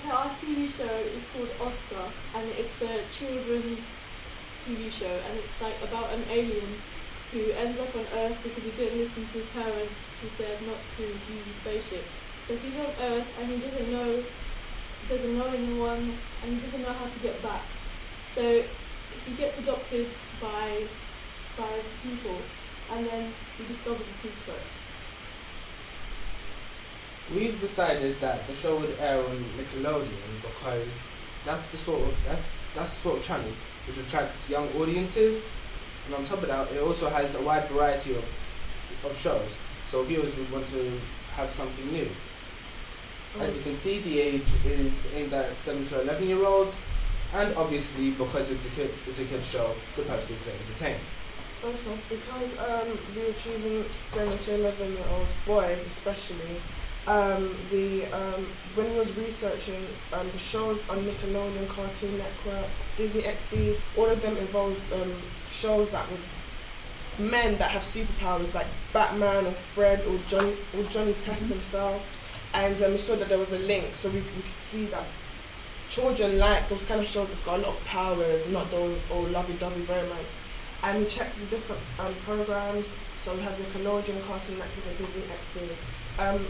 Okay, our TV show is called Oscar, and it's a children's TV show, and it's like about an alien who ends up on Earth because he didn't listen to his parents who said not to use a spaceship. So he's on Earth and he doesn't know anyone, and he doesn't know how to get back. So he gets adopted by people, and then he discovers a secret. We've decided that the show would air on Nickelodeon because that's the sort of channel which attracts young audiences, and on top of that, it also has a wide variety of shows, so viewers would want to have something new. As you can see, the age is aimed at 7 to 11-year-olds, and obviously because it's a kid show, the purpose is to entertain. Also, because we were choosing 7 to 11-year-old boys especially, when we was researching the shows on Nickelodeon, Cartoon Network, Disney XD, all of them involve shows that with men that have superpowers like Batman or Fred or Johnny Test himself, and we saw that there was a link, so we could see that children like those kind of shows that's got a lot of powers, not those lovey-dovey romance. And we checked the different programs, so we have Nickelodeon, Cartoon Network, and Disney XD.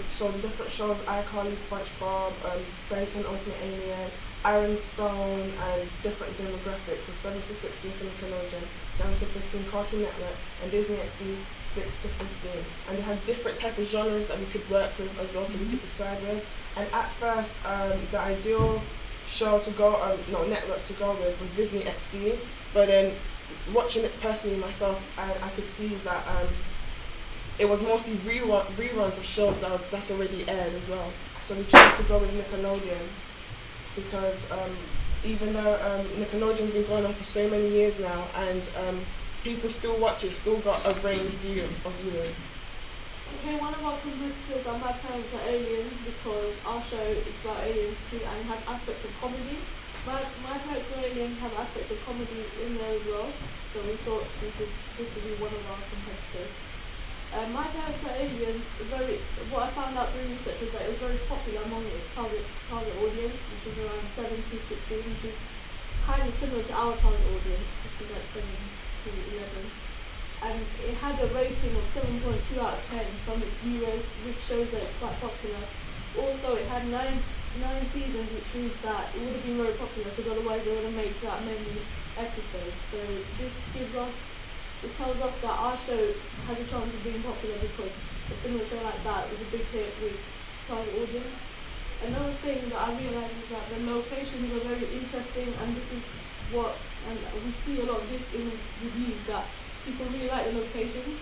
So the different shows, iCarly, SpongeBob, Ben 10 Ultimate Alien, Iron Stone, and different demographics. So 7 to 16 for Nickelodeon, 7 to 15 Cartoon Network, and Disney XD 6 to 15. And they had different type of genres that we could work with as well, so we could decide with. And at first, the ideal show to go, network to go with was Disney XD, but then watching it personally myself, I could see that it was mostly reruns of shows that's already aired as well. So we chose to go with Nickelodeon because even though Nickelodeon's been going on for so many years now, and people still watch it, still got a range of viewers. Okay, one of our competitors are My Parents Are Aliens, because our show is about aliens too and has aspects of comedy. My Parents Are Aliens have aspects of comedy in there as well, so we thought this would be one of our competitors. My Parents Are Aliens, what I found out through research was that it was very popular among its target audience, which is around 7 to 16, which is kind of similar to our target audience, which is like 7 to 11. And it had a rating of 7.2 out of 10 from its viewers, which shows that it's quite popular. Also, it had 9 seasons, which means that it would have been very popular, because otherwise they wouldn't make that many episodes. So this tells us that our show has a chance of being popular because a similar show like that was a big hit with target audience. Another thing that I realised is that the locations were very interesting, and we see a lot of this in reviews, that people really like the locations.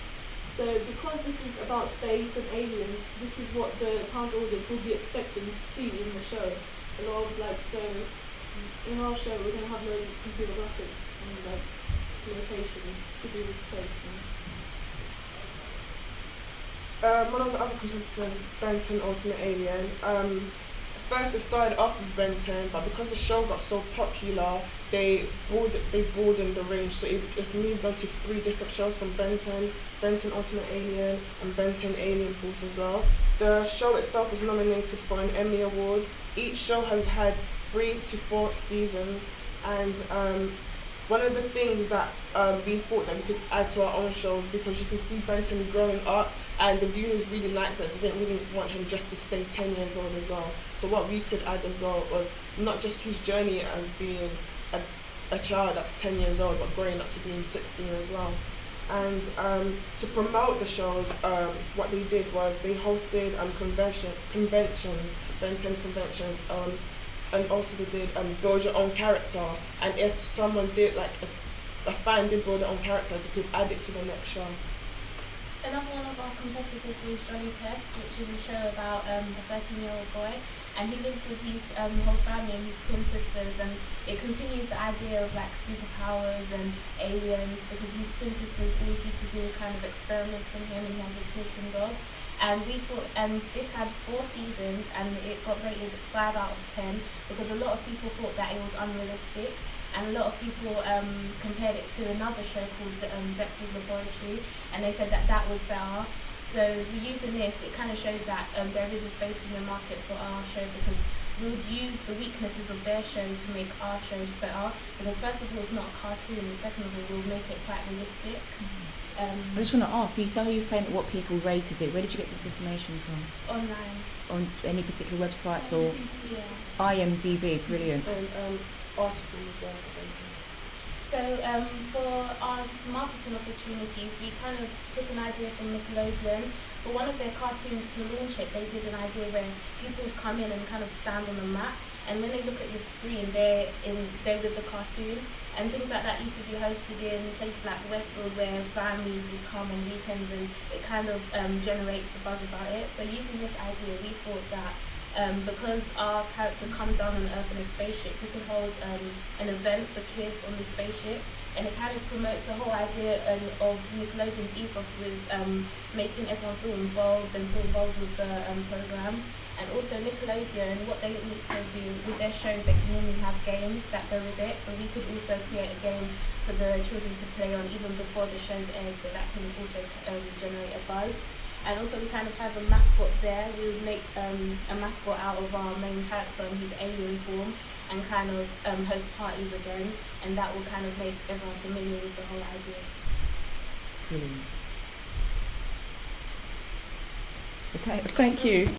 So because this is about space and aliens, this is what the target audience will be expecting to see in the show. A lot of in our show we're going to have loads of computer graphics and locations to do with space. One of the other competitors, Ben 10 Ultimate Alien. First it started off with Ben 10, but because the show got so popular, they broadened the range, so it just moved on to 3 different shows from Ben 10, Ben 10 Ultimate Alien, and Ben 10 Alien Force as well. The show itself was nominated for an Emmy Award. Each show has had 3 to 4 seasons, and one of the things that we thought that we could add to our own shows, because you can see Ben 10 growing up, and the viewers really liked that. They didn't really want him just to stay 10 years old as well. So what we could add as well was not just his journey as being a child that's 10 years old, but growing up to being 16 as well. And to promote the shows, what they did was they hosted conventions, Ben 10 conventions, and also they did build your own character. And if someone did, like a fan did build their own character, they could add it to the next show. Another one of our competitors was Johnny Test, which is a show about a 13-year-old boy, and he lives with his whole family and his twin sisters, and it continues the idea of like superpowers and aliens, because his twin sisters always used to do kind of experiments on him, and he has a talking dog. And we thought, and this had 4 seasons, and it got rated 5 out of 10, because a lot of people thought that it was unrealistic. And a lot of people compared it to another show called Dexter's Laboratory, and they said that that was better. So using this, it kind of shows that there is a space in the market for our show, because we would use the weaknesses of their show to make our shows better, because first of all it's not a cartoon, and second of all we'll make it quite realistic. I just want to ask, you were saying what people rated it. Where did you get this information from? Online. On any particular websites or Yeah. IMDb? Brilliant. And articles as well for them. So for our marketing opportunities, we kind of took an idea from Nickelodeon. For one of their cartoons to launch it, they did an idea where people would come in and kind of stand on the map, and when they look at the screen, they're with the cartoon. And things like that used to be hosted in places like Westfield, where families would come on weekends, and it kind of generates the buzz about it. So using this idea, we thought that because our character comes down on Earth in a spaceship, we could hold an event for kids on the spaceship, and it kind of promotes the whole idea of Nickelodeon's ethos with making everyone feel involved with the program. And also Nickelodeon, what they also do with their shows, they can normally have games that go with it, so we could also create a game for the children to play on even before the show's aired, so that can also generate a buzz. And also we kind of have a mascot there. We would make a mascot out of our main character in his alien form, and kind of host parties again, and that will kind of make everyone familiar with the whole idea. Brilliant. Thank you.